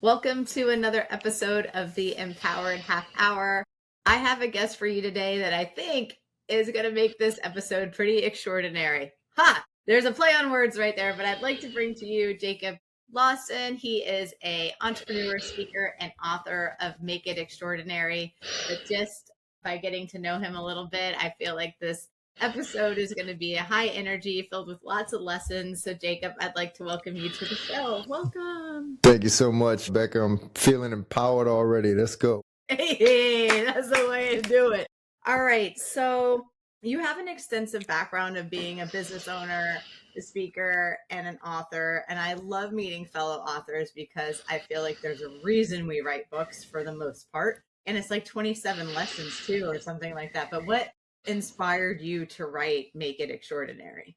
Welcome to another episode of the Empowered Half Hour. I have a guest for you today that I think is going to make this episode pretty extraordinary. Ha! There's a play on words right there, but I'd like to bring to you Jacob Lawson. He is an entrepreneur, speaker, and author of Make It Extraordinary. But just by getting to know him a little bit, I feel like this episode is going to be a high energy filled with lots of lessons. So Jacob, I'd like to welcome you to the show. Welcome. Thank you so much, Becca. I'm feeling empowered already. Let's go. Hey, that's the way to do it. All right. So you have an extensive background of being a business owner, a speaker, and an author. And I love meeting fellow authors because I feel like there's a reason we write books for the most part. And it's like 27 lessons too, or something like that. But what inspired you to write Make It Extraordinary?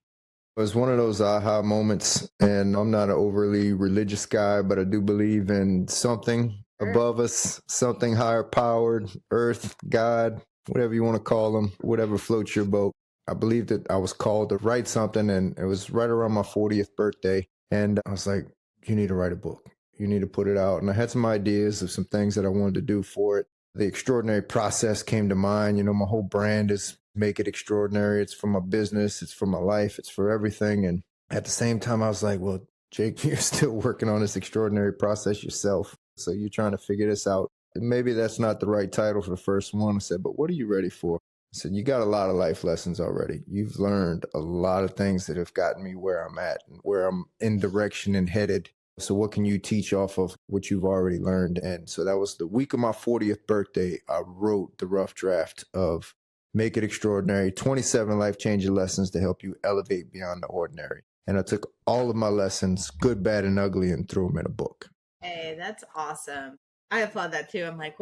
It was one of those aha moments, and I'm not an overly religious guy, but I do believe in something above us, something higher powered, earth, God, whatever you want to call them, whatever floats your boat. I believed that I was called to write something, and it was right around my 40th birthday. And I was like, you need to write a book. You need to put it out. And I had some ideas of some things that I wanted to do for it. The extraordinary process came to mind. You know, my whole brand is Make It Extraordinary. It's for my business. It's for my life. It's for everything. And at the same time, I was like, well, Jake, you're still working on this extraordinary process yourself. So you're trying to figure this out. Maybe that's not the right title for the first one. I said, but what are you ready for? I said, you got a lot of life lessons already. You've learned a lot of things that have gotten me where I'm at and where I'm in direction and headed. So what can you teach off of what you've already learned? And so that was the week of my 40th birthday. I wrote the rough draft of Make It Extraordinary, 27 life-changing lessons to help you elevate beyond the ordinary. And I took all of my lessons, good, bad, and ugly, and threw them in a book. Hey, that's awesome. I applaud that too. I'm like,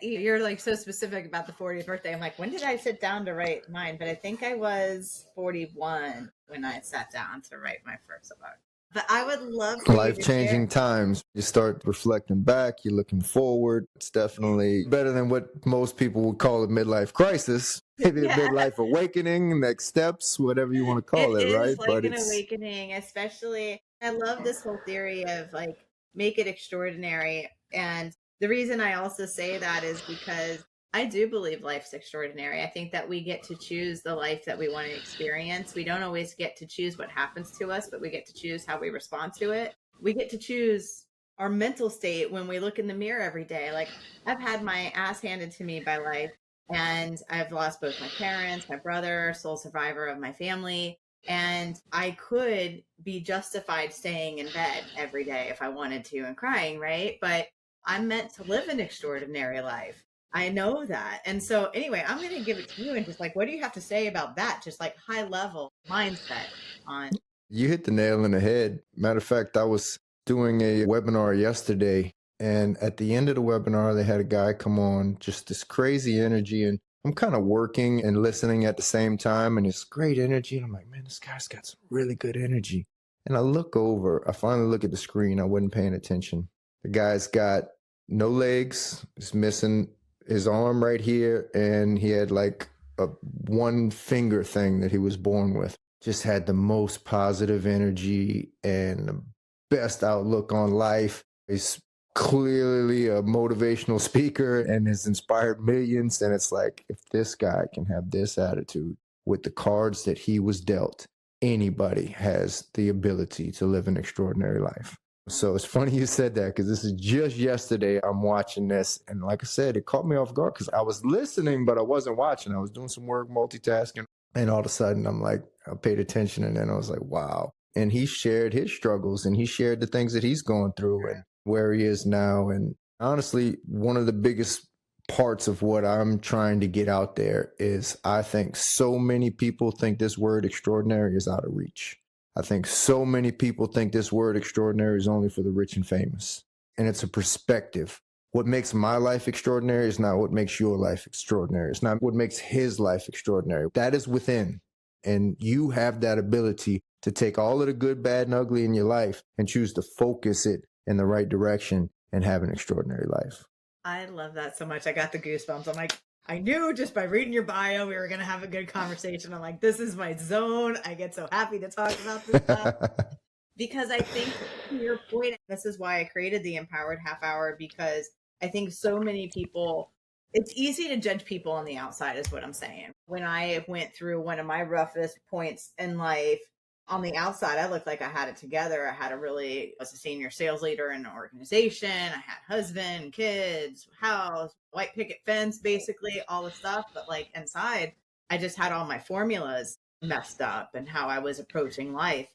you're like so specific about the 40th birthday. I'm like, when did I sit down to write mine? But I think I was 41 when I sat down to write my first book. But I would love for life-changing times. You start reflecting back, you're looking forward. It's definitely better than what most people would call a midlife crisis. Maybe a midlife awakening, next steps, whatever you want to call it, right? It's like an awakening, especially. I love this whole theory of like, make it extraordinary. And the reason I also say that is because I do believe life's extraordinary. I think that we get to choose the life that we want to experience. We don't always get to choose what happens to us, but we get to choose how we respond to it. We get to choose our mental state when we look in the mirror every day. Like, I've had my ass handed to me by life, and I've lost both my parents, my brother, sole survivor of my family. And I could be justified staying in bed every day if I wanted to and crying, right? But I'm meant to live an extraordinary life. I know that. And so anyway, I'm going to give it to you and just like, what do you have to say about that? Just like high level mindset on. You hit the nail on the head. Matter of fact, I was doing a webinar yesterday, and at the end of the webinar, they had a guy come on, just this crazy energy. And I'm kind of working and listening at the same time, and it's great energy. And I'm like, man, this guy's got some really good energy. And I look over, I finally look at the screen. I wasn't paying attention. The guy's got no legs. He's missing his arm right here, and he had like a one finger thing that he was born with. Just had the most positive energy and the best outlook on life. He's clearly a motivational speaker and has inspired millions. And it's like, if this guy can have this attitude with the cards that he was dealt, anybody has the ability to live an extraordinary life. So it's funny you said that, because this is just yesterday I'm watching this. And like I said, it caught me off guard because I was listening, but I wasn't watching. I was doing some work, multitasking. And all of a sudden I'm like, I paid attention. And then I was like, wow. And he shared his struggles, and he shared the things that he's going through and where he is now. And honestly, one of the biggest parts of what I'm trying to get out there is I think so many people think this word extraordinary is out of reach. I think so many people think this word extraordinary is only for the rich and famous. And it's a perspective. What makes my life extraordinary is not what makes your life extraordinary. It's not what makes his life extraordinary. That is within. And you have that ability to take all of the good, bad, and ugly in your life and choose to focus it in the right direction and have an extraordinary life. I love that so much. I got the goosebumps. I'm like, I knew just by reading your bio, we were going to have a good conversation. I'm like, this is my zone. I get so happy to talk about this stuff. because I think to your point, this is why I created the empowered half hour, because I think so many people, it's easy to judge people on the outside, is what I'm saying. When I went through one of my roughest points in life, on the outside, I looked like I had it together. I was a senior sales leader in an organization. I had husband, kids, house, white picket fence, basically all the stuff. But like inside, I just had all my formulas messed up and how I was approaching life.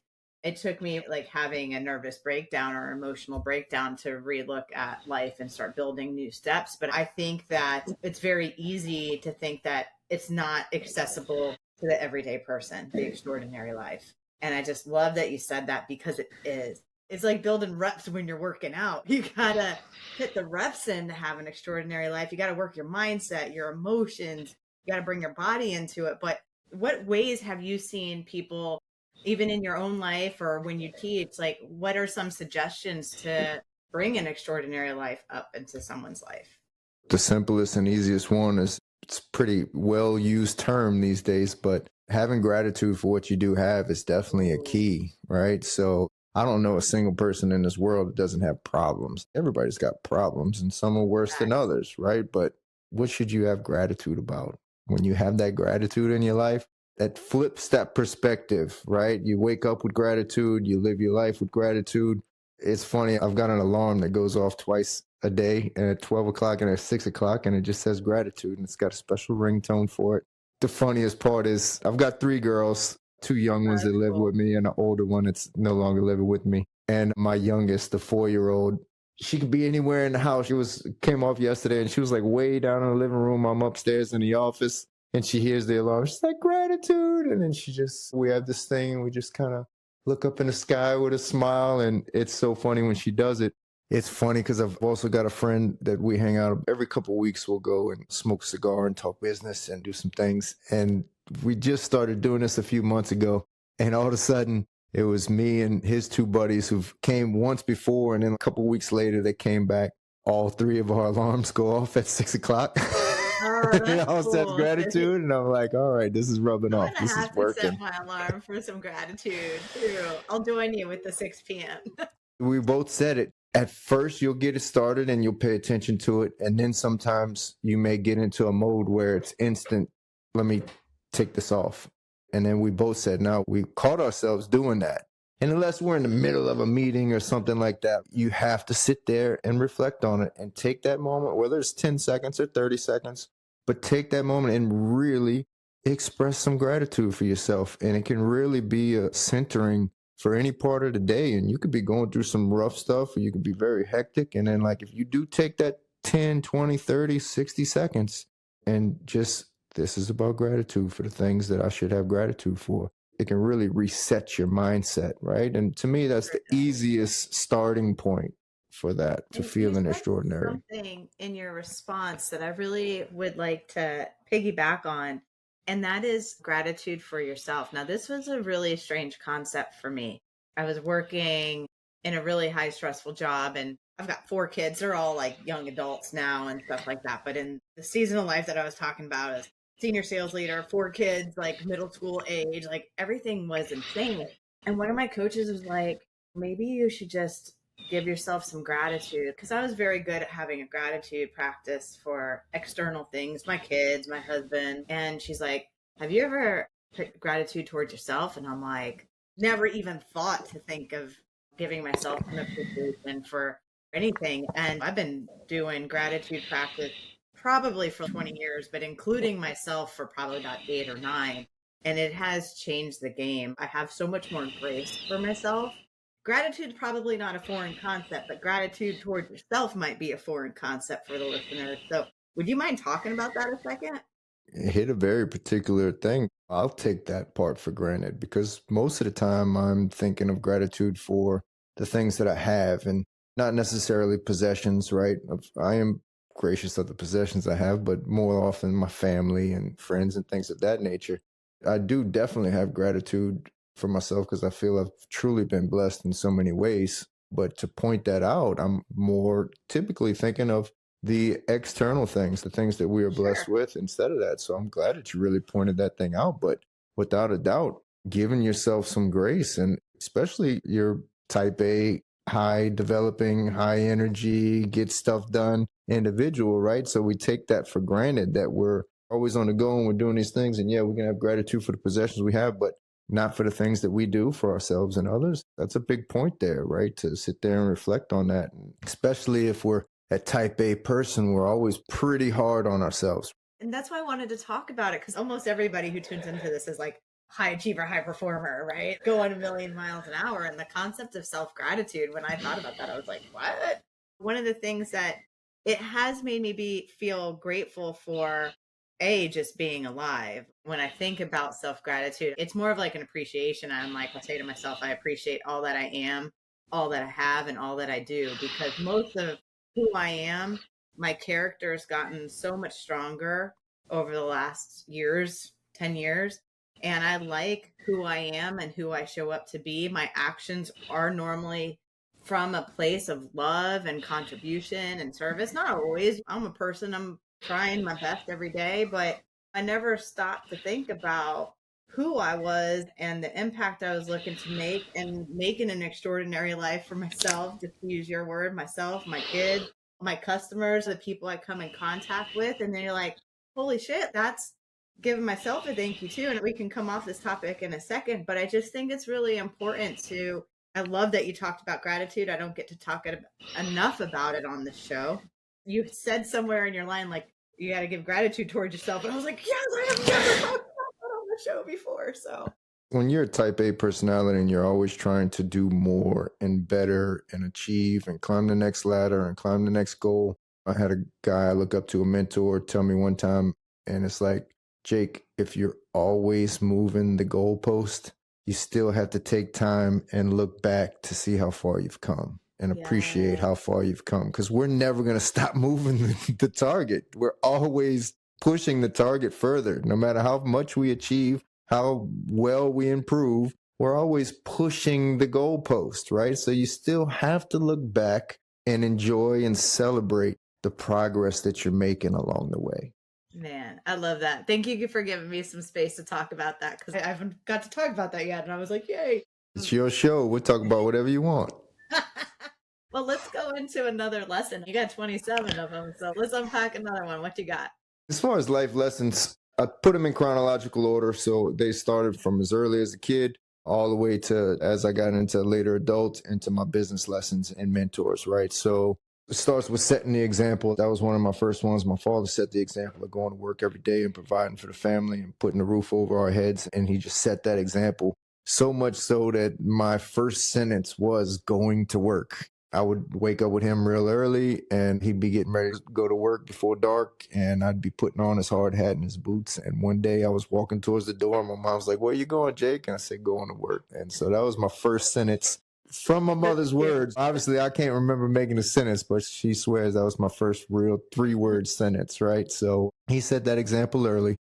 It took me like having a nervous breakdown or emotional breakdown to relook at life and start building new steps. But I think that it's very easy to think that it's not accessible to the everyday person, the extraordinary life. And I just love that you said that, because it is. It's like building reps when you're working out. You gotta put the reps in to have an extraordinary life. You gotta work your mindset, your emotions, you gotta bring your body into it. But what ways have you seen people, even in your own life or when you teach, like what are some suggestions to bring an extraordinary life up into someone's life? The simplest and easiest one is, it's pretty well used term these days, but having gratitude for what you do have is definitely a Ooh, key, right? So I don't know a single person in this world that doesn't have problems. Everybody's got problems, and some are worse than exactly. others, right? But what should you have gratitude about? When you have that gratitude in your life, that flips that perspective, right? You wake up with gratitude, you live your life with gratitude. It's funny, I've got an alarm that goes off twice a day, and at 12 o'clock and at 6 o'clock, and it just says gratitude, and it's got a special ringtone for it. The funniest part is I've got three girls, two young ones that That's live cool. with me, and an older one that's no longer living with me. And my youngest, the 4 year old, she could be anywhere in the house. She was came off yesterday, and she was like way down in the living room. I'm upstairs in the office, and she hears the alarm. She's like, gratitude. And then we have this thing, and we just kind of look up in the sky with a smile. And it's so funny when she does it. It's funny because I've also got a friend that we hang out every couple of weeks. We'll go and smoke a cigar and talk business and do some things. And we just started doing this a few months ago. And all of a sudden, it was me and his two buddies who came once before. And then a couple of weeks later, they came back. All three of our alarms go off at 6 o'clock. Oh, And it that's all says cool. So gratitude. And I'm like, all right, this is rubbing I'm off. gonna This is have to set working. my alarm for some gratitude too. I'll join you with the 6 p.m. We both said it. At first, you'll get it started and you'll pay attention to it. And then sometimes you may get into a mode where it's instant. Let me take this off. And then we both said, now we caught ourselves doing that. And unless we're in the middle of a meeting or something like that, you have to sit there and reflect on it and take that moment, whether it's 10 seconds or 30 seconds, but take that moment and really express some gratitude for yourself. And it can really be a centering for any part of the day. And you could be going through some rough stuff, or you could be very hectic. And then, like, if you do take that 10, 20, 30, 60 seconds and just, this is about gratitude for the things that I should have gratitude for, it can really reset your mindset, right? And to me, that's Sure the does. easiest starting point for that, to And you feeling said extraordinary. something in your response that I really would like to piggyback on, and that is gratitude for yourself. Now, this was a really strange concept for me. I was working in a really high stressful job, and I've got 4 kids. They're all like young adults now and stuff like that. But in the season of life that I was talking about as senior sales leader, 4 kids, like middle school age, like everything was insane. And one of my coaches was like, maybe you should just give yourself some gratitude, because I was very good at having a gratitude practice for external things, my kids, my husband. And she's like, have you ever put gratitude towards yourself? And I'm like, never even thought to think of giving myself an appreciation for anything. And I've been doing gratitude practice probably for 20 years, but including myself for probably about 8 or 9. And it has changed the game. I have so much more grace for myself. Gratitude's probably not a foreign concept, but gratitude towards yourself might be a foreign concept for the listeners. So, would you mind talking about that a second? Hit a very particular thing. I'll take that part for granted because most of the time I'm thinking of gratitude for the things that I have and not necessarily possessions, right? I am gracious of the possessions I have, but more often my family and friends and things of that nature. I do definitely have gratitude for myself because I feel I've truly been blessed in so many ways. But to point that out, I'm more typically thinking of the external things, the things that we are blessed Sure. with instead of that. So I'm glad that you really pointed that thing out. But without a doubt, giving yourself some grace and especially your type A, high developing, high energy, get stuff done individual, right? So we take that for granted that we're always on the go and we're doing these things. And yeah, we can have gratitude for the possessions we have, but not for the things that we do for ourselves and others. That's a big point there, right? To sit there and reflect on that. Especially if we're a type A person, we're always pretty hard on ourselves. And that's why I wanted to talk about it because almost everybody who tunes into this is like high achiever, high performer, right? Going a million miles an hour. And the concept of self gratitude, when I thought about that, I was like, what? One of the things that it has made me feel grateful for just being alive. When I think about self gratitude, it's more of like an appreciation. I'm like, I say to myself, I appreciate all that I am, all that I have, and all that I do because most of who I am, my character's gotten so much stronger over the last years, 10 years. And I like who I am and who I show up to be. My actions are normally from a place of love and contribution and service. Not always. I'm a person, I'm trying my best every day, but I never stopped to think about who I was and the impact I was looking to make and making an extraordinary life for myself, just to use your word, myself, my kids, my customers, the people I come in contact with. And then you're like, holy shit, that's giving myself a thank you too. And we can come off this topic in a second, but I just think it's really important to. I love that you talked about gratitude. I don't get to talk enough about it on this show. You said somewhere in your line, like, you got to give gratitude towards yourself. And I was like, yes, I have never talked about that on the show before. So When you're a type A personality and you're always trying to do more and better and achieve and climb the next ladder and climb the next goal, I had a guy I look up to, a mentor, tell me one time, and it's like, Jake, if you're always moving the goalpost, you still have to take time and look back to see how far you've come and appreciate yeah, how far you've come because we're never going to stop moving the target. We're always pushing the target further, no matter how much we achieve, how well we improve. We're always pushing the goalpost, right? So you still have to look back and enjoy and celebrate the progress that you're making along the way. man, I love that. Thank you for giving me some space to talk about that because I haven't got to talk about that yet. And I was like, yay. It's your show. We'll talk about whatever you want. Well, let's go into another lesson. You got 27 of them. So let's unpack another one. What you got? As far as life lessons, I put them in chronological order. So they started from as early as a kid all the way to as I got into later adult, into my business lessons and mentors, right? So it starts with setting the example. That was one of my first ones. My father set the example of going to work every day and providing for the family and putting a roof over our heads. And he just set that example so much so that my first sentence was going to work. I would wake up with him real early and he'd be getting ready to go to work before dark and I'd be putting on his hard hat and his boots. And one day I was walking towards the door and my mom was like, "Where you going, Jake?" And I said, "Going to work." And so that was my first sentence from my mother's words. Obviously, I can't remember making a sentence, but she swears that was my first real 3-word sentence, right? So he set that example early.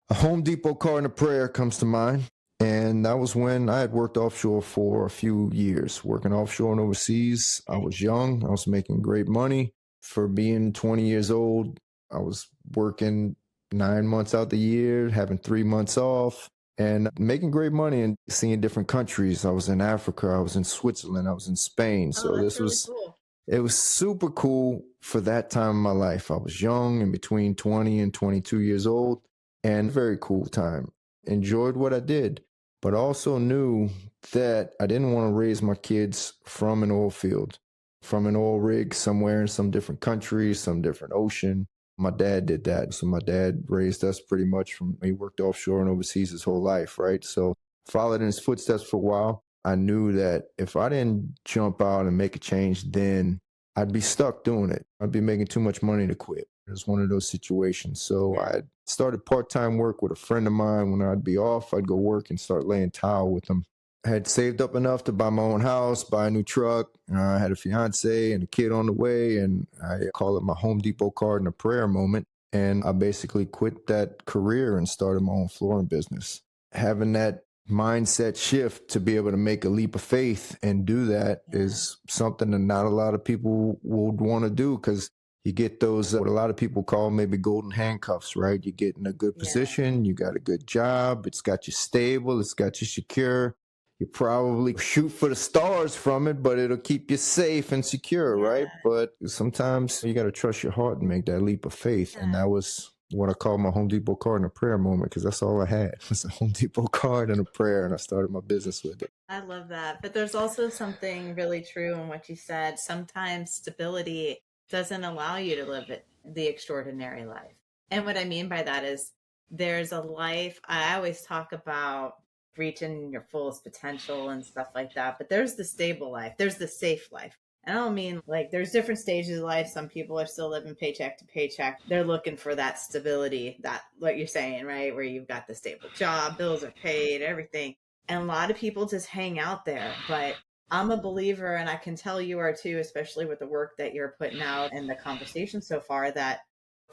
A Home Depot card and a prayer comes to mind. And that was when I had worked offshore for a few years, working offshore and overseas. I was young. I was making great money for being 20 years old. I was working 9 months out the year, having 3 months off, and making great money and seeing different countries. I was in Africa. I was in Switzerland. I was in Spain. Oh, So that's this really was, cool. it was super cool for that time in my life. I was young and between 20 and 22 years old, and very cool time. Enjoyed what I did, but also knew that I didn't want to raise my kids from an oil field, from an oil rig somewhere in some different country, some different ocean. My dad did that. So my dad raised us pretty much from, he worked offshore and overseas his whole life, right? So followed in his footsteps for a while. I knew that if I didn't jump out and make a change, then I'd be stuck doing it. I'd be making too much money to quit. It was one of those situations. So Yeah. I started part-time work with a friend of mine. When I'd be off, I'd go work and start laying tile with them. I had saved up enough to buy my own house, buy a new truck. I had a fiance and a kid on the way, and I call it my Home Depot card and a prayer moment. And I basically quit that career and started my own flooring business. Having that mindset shift to be able to make a leap of faith and do that Yeah. is something that not a lot of people would want to do because you get those, what a lot of people call maybe golden handcuffs, right? You get in a good Yeah. position, you got a good job, it's got you stable, it's got you secure. You probably shoot for the stars from it, but it'll keep you safe and secure, right? Yeah. But sometimes you got to trust your heart and make that leap of faith. And Yeah. that was what I call my Home Depot card and a prayer moment, because that's all I had was a Home Depot card and a prayer, and I started my business with it. I love that. But there's also something really true in what you said. Sometimes stability doesn't allow you to live the extraordinary life. And what I mean by that is there's a life, I always talk about reaching your fullest potential and stuff like that. But there's the stable life, there's the safe life. And I don't mean like there's different stages of life. Some people are still living paycheck to paycheck. They're looking for that stability, that what you're saying, right? Where you've got the stable job, bills are paid, everything, and a lot of people just hang out there. But I'm a believer, and I can tell you are too, especially with the work that you're putting out and the conversation so far, that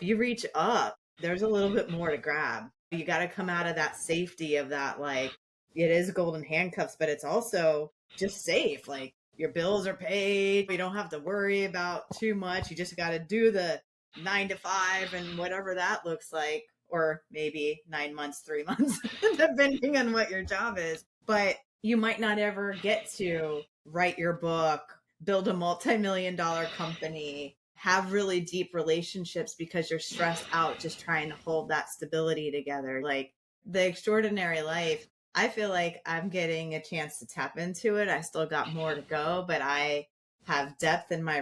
if you reach up, there's a little bit more to grab. You got to come out of that safety of that, like, it is golden handcuffs, but it's also just safe. Like, your bills are paid. You don't have to worry about too much. You just got to do the 9 to 5 and whatever that looks like, or maybe 9 months, 3 months, depending on what your job is. But you might not ever get to write your book, build a multi-million dollar company, have really deep relationships because you're stressed out just trying to hold that stability together. Like the extraordinary life, I feel like I'm getting a chance to tap into it. I still got more to go, but I have depth in my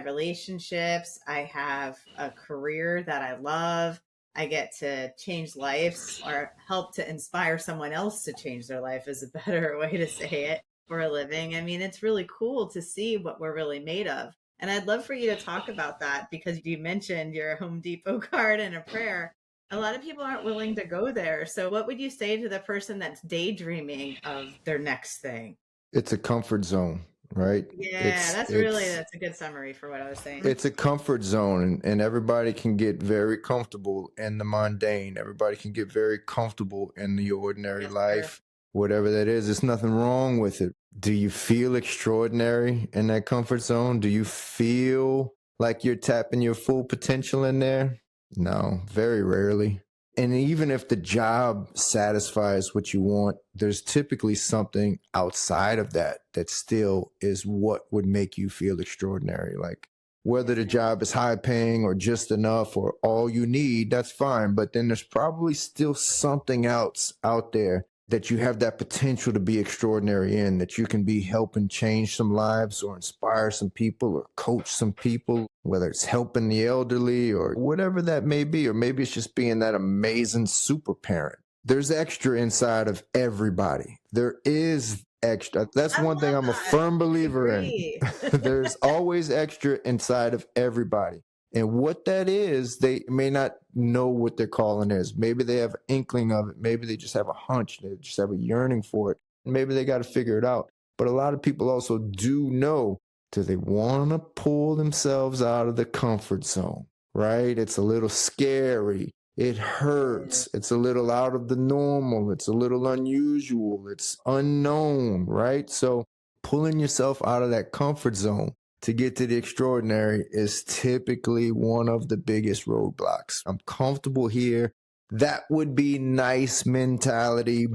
relationships. I have a career that I love. I get to change lives or help to inspire someone else to change their life, is a better way to say it, for a living. I mean, it's really cool to see what we're really made of. And I'd love for you to talk about that because you mentioned your Home Depot card and a prayer. A lot of people aren't willing to go there. So, what would you say to the person that's daydreaming of their next thing? It's a comfort zone, right? Yeah, It's that's it's a good summary for what I was saying. it's a comfort zone, and everybody can get very comfortable in the mundane. Everybody can get very comfortable in the ordinary Yes, sir. life, whatever that is. There's nothing wrong with it. Do you feel extraordinary in that comfort zone? Do you feel like you're tapping your full potential in there? No, very rarely. And even if the job satisfies what you want, there's typically something outside of that that still is what would make you feel extraordinary. Like whether the Yeah. job is high paying or just enough or all you need, that's fine. But then there's probably still something else out there that you have that potential to be extraordinary in, that you can be helping change some lives or inspire some people or coach some people, whether it's helping the elderly or whatever that may be, or maybe it's just being that amazing super parent. There's extra inside of everybody. There is extra. That's I one thing love I'm a that. firm I believer in. agree. There's always extra inside of everybody. And what that is, they may not know what their calling is. Maybe they have an inkling of it. Maybe they just have a hunch. They just have a yearning for it. Maybe they got to figure it out. But a lot of people also do know, do they want to pull themselves out of the comfort zone, right? It's a little scary. It hurts. It's a little out of the normal. It's a little unusual. It's unknown, right? So pulling yourself out of that comfort zone to get to the extraordinary is typically one of the biggest roadblocks. I'm comfortable here. That would be nice mentality.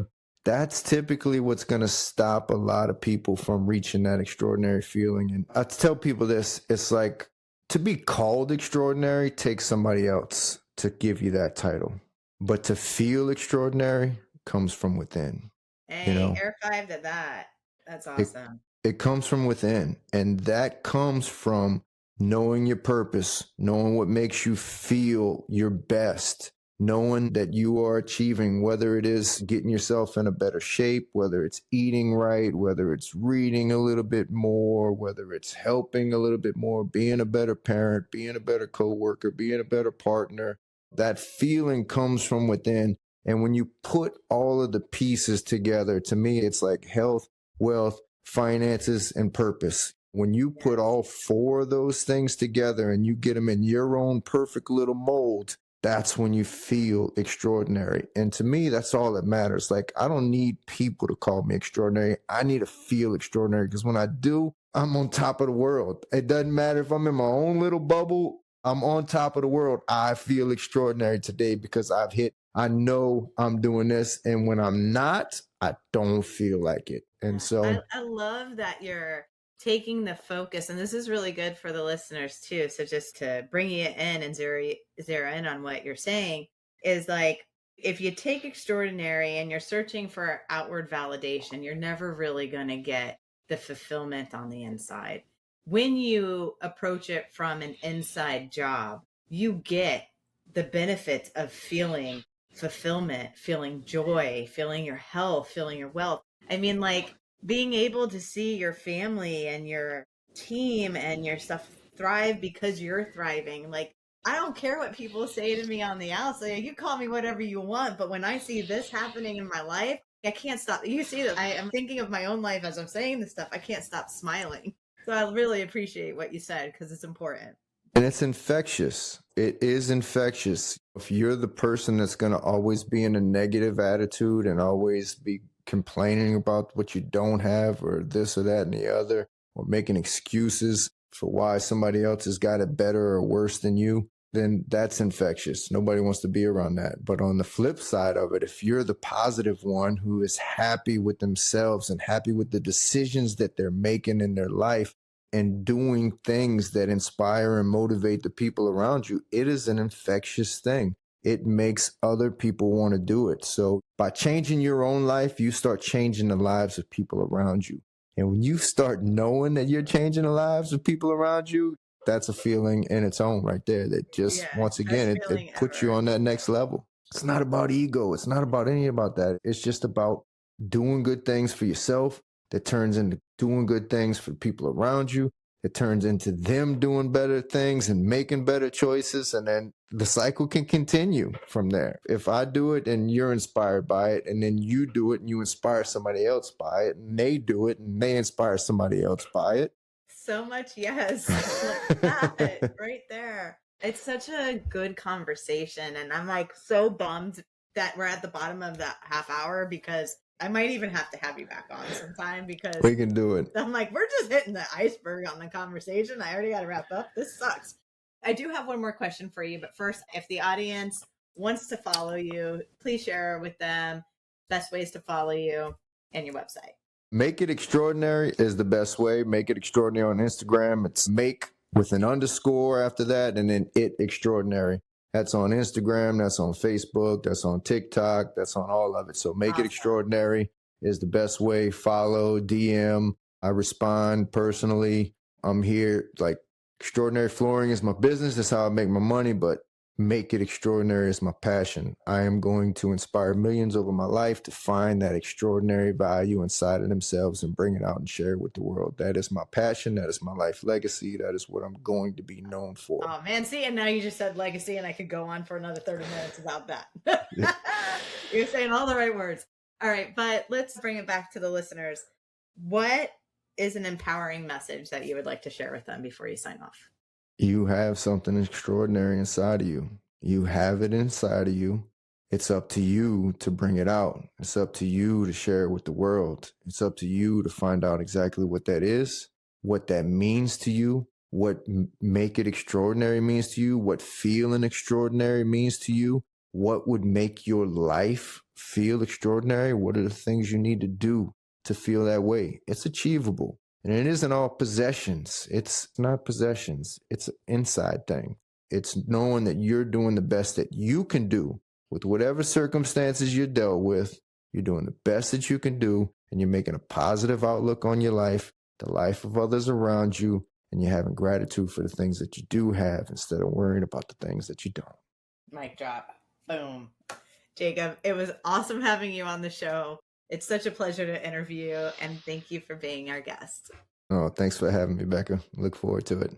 That's typically what's going to stop a lot of people from reaching that extraordinary feeling. And I tell people this, it's like to be called extraordinary takes somebody else to give you that title. But to feel extraordinary comes from within, you Hey, know? air five to that. That's It awesome. it comes from within, and that comes from knowing your purpose, knowing what makes you feel your best, knowing that you are achieving, whether it is getting yourself in a better shape, whether it's eating right, whether it's reading a little bit more, whether it's helping a little bit more, being a better parent, being a better coworker, being a better partner. That feeling comes from within. And when you put all of the pieces together, to me, it's like health, wealth, finances, and purpose. When you put Yes. all four of those things together and you get them in your own perfect little mold, that's when you feel extraordinary. And to me, that's all that matters. Like, I don't need people to call me extraordinary. I need to feel extraordinary because when I do, I'm on top of the world. It doesn't matter if I'm in my own little bubble, I'm on top of the world. I feel extraordinary today because I've hit I know I'm doing this. And when I'm not, I don't feel like it. And Yeah, I, so I love that you're taking the focus, and this is really good for the listeners too. So just to bring you in and zero in on what you're saying is like, if you take extraordinary and you're searching for outward validation, you're never really going to get the fulfillment on the inside. When you approach it from an inside job, you get the benefits of feeling fulfillment, feeling joy, feeling your health, feeling your wealth. I mean, like being able to see your family and your team and your stuff thrive because you're thriving. Like, I don't care what people say to me on the outside. You call me whatever you want, but when I see this happening in my life, I can't stop. You see that I am thinking of my own life as I'm saying this stuff. I can't stop smiling. So I really appreciate what you said because it's important. and it's infectious. It is infectious. If you're the person that's going to always be in a negative attitude and always be complaining about what you don't have or this or that and the other, or making excuses for why somebody else has got it better or worse than you, then that's infectious. Nobody wants to be around that. But on the flip side of it, if you're the positive one who is happy with themselves and happy with the decisions that they're making in their life, and doing things that inspire and motivate the people around you, it is an infectious thing. It makes other people want to do it. So by changing your own life, you start changing the lives of people around you. And when you start knowing that you're changing the lives of people around you, that's a feeling in its own right there that just, Yeah, once best again, it feeling puts you ever. on that next level. It's not about ego. It's not about any about that. It's just about doing good things for yourself that turns into doing good things for people around you. It turns into them doing better things and making better choices. And then the cycle can continue from there. If I do it and you're inspired by it, and then you do it and you inspire somebody else by it, and they do it and they inspire somebody else by it. So much yes. Like that right there. It's such a good conversation. And I'm like so bummed that we're at the bottom of that half hour because I might even have to have you back on sometime because We can do it. I'm like, we're just hitting the iceberg on the conversation. I already got to wrap up. This sucks. I do have one more question for you. But first, if the audience wants to follow you, please share with them best ways to follow you and your website. Make It Extraordinary is the best way. Make It Extraordinary on Instagram. It's make with an underscore after that, and then It Extraordinary. That's on Instagram. That's on Facebook. That's on TikTok. That's on all of it. So Make It Awesome. Extraordinary is the best way. Follow, DM. I respond personally. I'm here. Like, extraordinary flooring is my business. That's how I make my money. But Make It Extraordinary is my passion. I am going to inspire millions over my life to find that extraordinary value inside of themselves and bring it out and share it with the world. That is my passion. That is my life legacy. That is what I'm going to be known for. Oh man, see, and now you just said legacy, and I could go on for another 30 minutes about that. You're saying all the right words. All right, but let's bring it back to the listeners. What is an empowering message that you would like to share with them before you sign off? You have something extraordinary inside of you. You have it inside of you. It's up to you to bring it out. It's up to you to share it with the world. It's up to you to find out exactly what that is, what that means to you, what make it extraordinary means to you, what feeling extraordinary means to you, what would make your life feel extraordinary. What are the things you need to do to feel that way? It's achievable. And it isn't all possessions. It's not possessions. It's an inside thing. It's knowing that you're doing the best that you can do with whatever circumstances you're dealt with. You're doing the best that you can do, and you're making a positive outlook on your life, the life of others around you, and you're having gratitude for the things that you do have instead of worrying about the things that you don't. Mic drop. Boom. Jacob, it was awesome having you on the show. It's such a pleasure to interview, and thank you for being our guest. Oh, thanks for having me, Becca. Look forward to it.